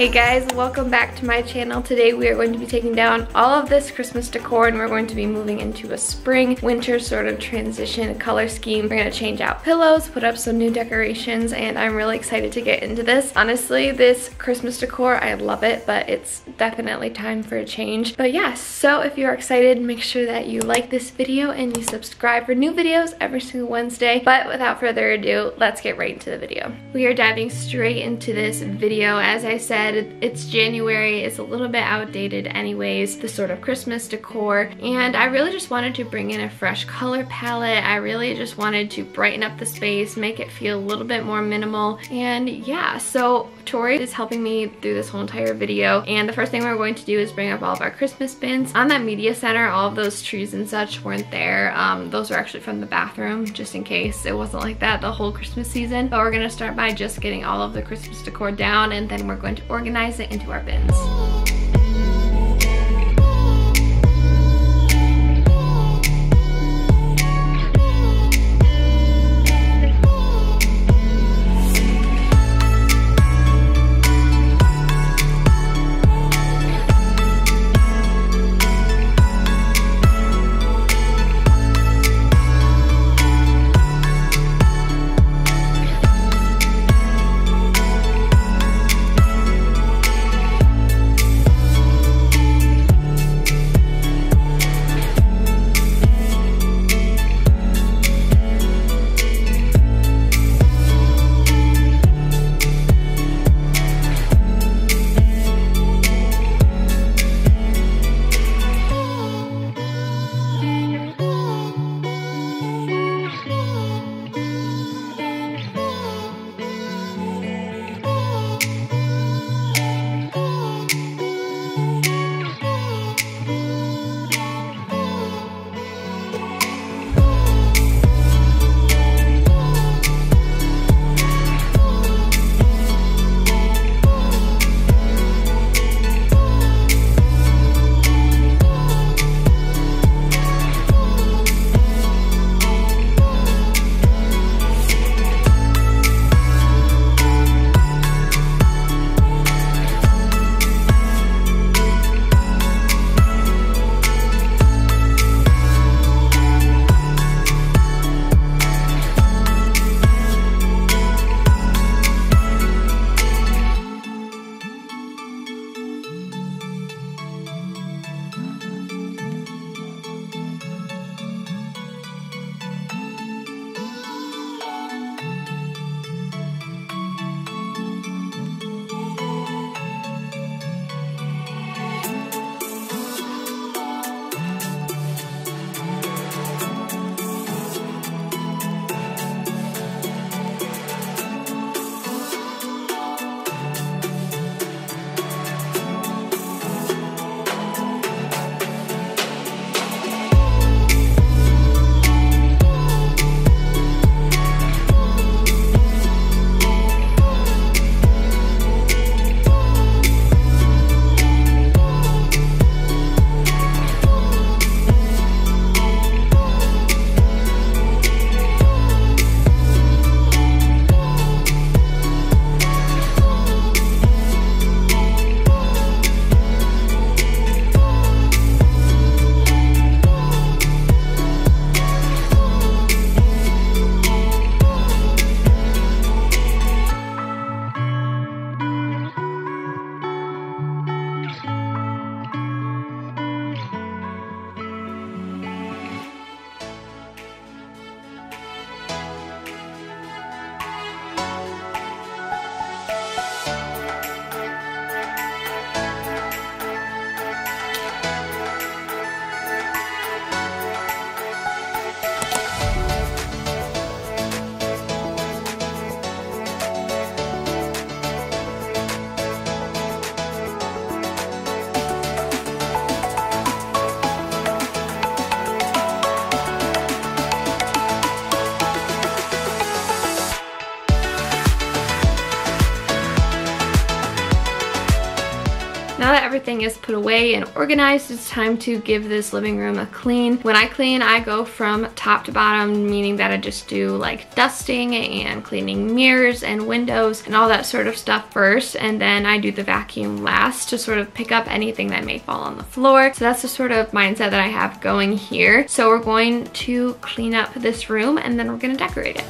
Hey guys, welcome back to my channel. Today we are going to be taking down all of this Christmas decor and we're going to be moving into a spring winter sort of transition color scheme. We're going to change out pillows, put up some new decorations, and I'm really excited to get into this. Honestly, this Christmas decor, I love it, but it's definitely time for a change. But yeah, so if you're excited, make sure that you like this video and you subscribe for new videos every single Wednesday. But without further ado, let's get right into the video. We are diving straight into this video. As I said, it's January, it's a little bit outdated anyways, the sort of Christmas decor, and I really just wanted to bring in a fresh color palette. I really just wanted to brighten up the space, make it feel a little bit more minimal, and yeah, so Tori is helping me through this whole entire video, and the first thing we're going to do is bring up all of our Christmas bins. On that media center, all of those trees and such weren't there. Those were actually from the bathroom, just in case it wasn't like that the whole Christmas season. But we're gonna start by just getting all of the Christmas decor down, and then we're going to organize it into our bins. Now that everything is put away and organized, it's time to give this living room a clean. When I clean, I go from top to bottom, meaning that I just do like dusting and cleaning mirrors and windows and all that sort of stuff first, and then I do the vacuum last to sort of pick up anything that may fall on the floor. So that's the sort of mindset that I have going here. So we're going to clean up this room and then we're gonna decorate it.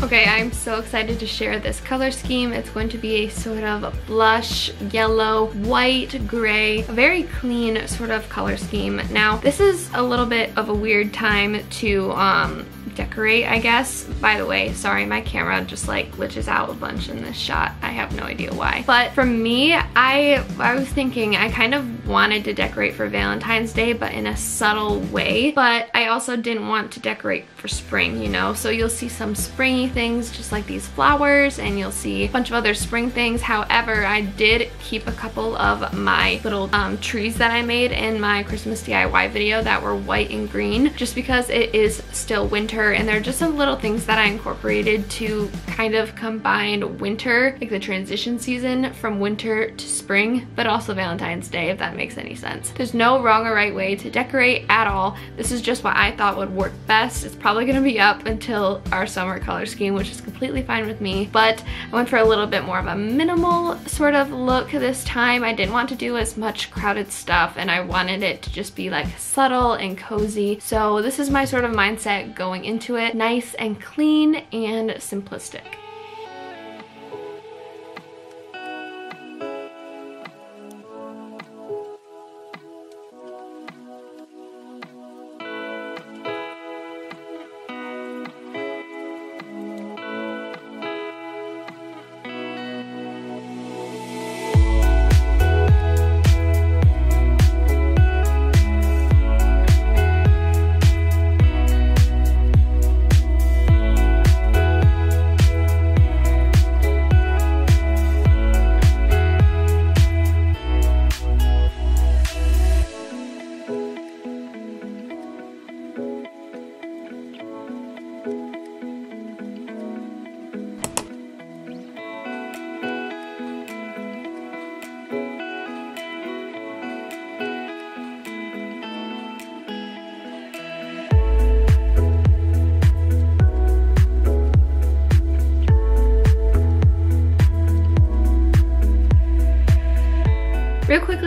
Okay, I'm so excited to share this color scheme. It's going to be a sort of blush, yellow, white, gray, a very clean sort of color scheme. Now, this is a little bit of a weird time to decorate, I guess. By the way, sorry, my camera just like glitches out a bunch in this shot. I have no idea why. But for me, I was thinking I kind of wanted to decorate for Valentine's Day, but in a subtle way. But I also didn't want to decorate for spring, you know? So you'll see some springy things, just like these flowers, and you'll see a bunch of other spring things. However, I did keep a couple of my little trees that I made in my Christmas DIY video that were white and green, just because it is still winter, and they're just some little things that I incorporated to kind of combine winter, like the transition season from winter to spring, but also Valentine's Day, if that makes any sense. There's no wrong or right way to decorate at all. This is just what I thought would work best. It's probably gonna be up until our summer color scheme, which is completely fine with me, but I went for a little bit more of a minimal sort of look this time. I didn't want to do as much crowded stuff, and I wanted it to just be like subtle and cozy. So this is my sort of mindset going into it, nice and clean and simplistic.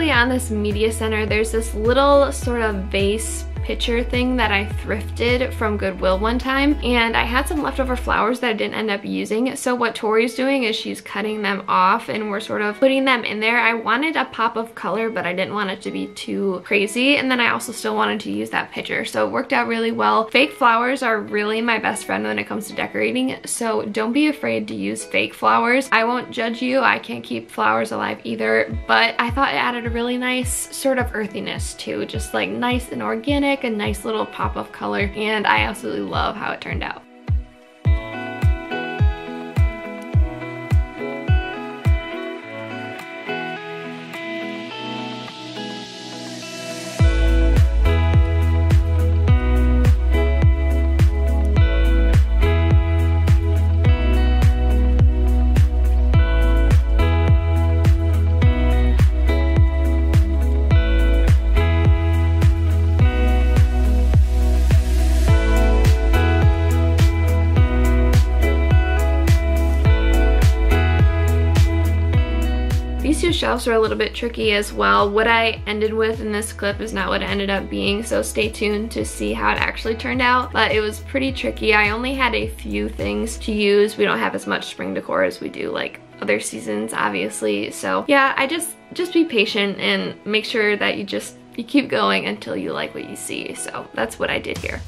basically on this media center, there's this little sort of vase picture thing that I thrifted from Goodwill one time, and I had some leftover flowers that I didn't end up using. So what Tori's doing is she's cutting them off and we're sort of putting them in there. I wanted a pop of color, but I didn't want it to be too crazy, and then I also still wanted to use that picture, so it worked out really well. Fake flowers are really my best friend when it comes to decorating, so don't be afraid to use fake flowers. I won't judge you, I can't keep flowers alive either, but I thought it added a really nice sort of earthiness too, just like nice and organic, a nice little pop of color, and I absolutely love how it turned out. These two shelves are a little bit tricky as well. What I ended with in this clip is not what it ended up being, so stay tuned to see how it actually turned out. But it was pretty tricky. I only had a few things to use. We don't have as much spring decor as we do like other seasons, obviously. So yeah, I just be patient and make sure that you keep going until you like what you see. So that's what I did here.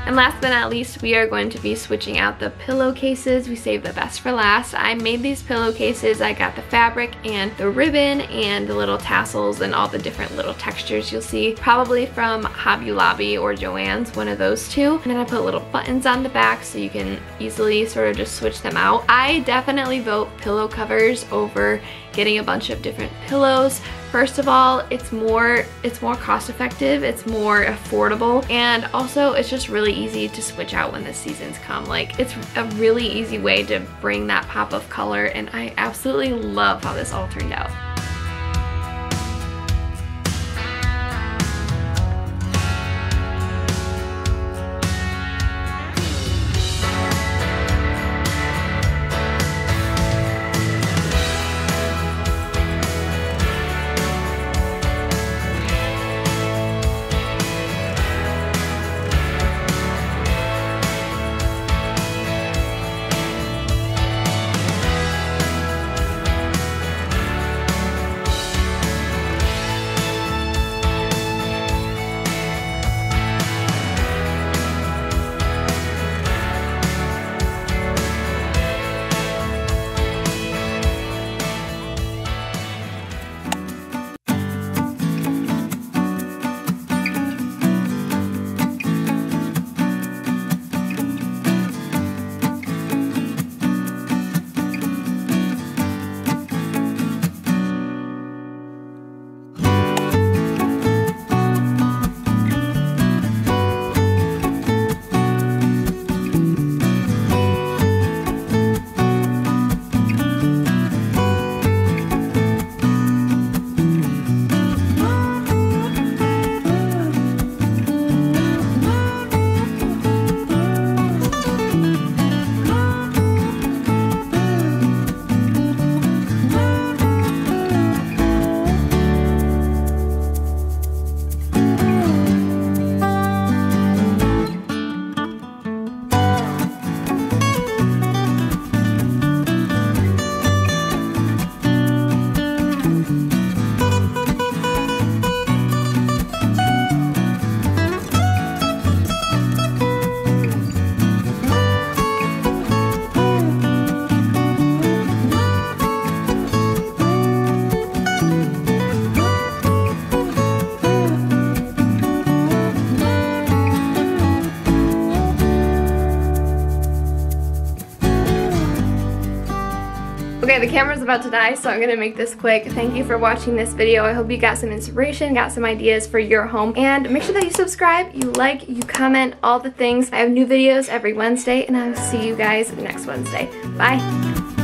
And last but not least, we are going to be switching out the pillowcases. We saved the best for last. I made these pillowcases. I got the fabric and the ribbon and the little tassels and all the different little textures you'll see, probably from Hobby Lobby or Joann's, one of those two. And then I put little buttons on the back so you can easily sort of just switch them out. I definitely vote pillow covers over getting a bunch of different pillows. First of all, it's more cost effective, it's more affordable, and also it's just really easy to switch out when the seasons come. Like, it's a really easy way to bring that pop of color, and I absolutely love how this all turned out. Okay, the camera's about to die, so I'm gonna make this quick. Thank you for watching this video. I hope you got some inspiration, got some ideas for your home, and make sure that you subscribe, you like, you comment, all the things. I have new videos every Wednesday, and I will see you guys next Wednesday. Bye.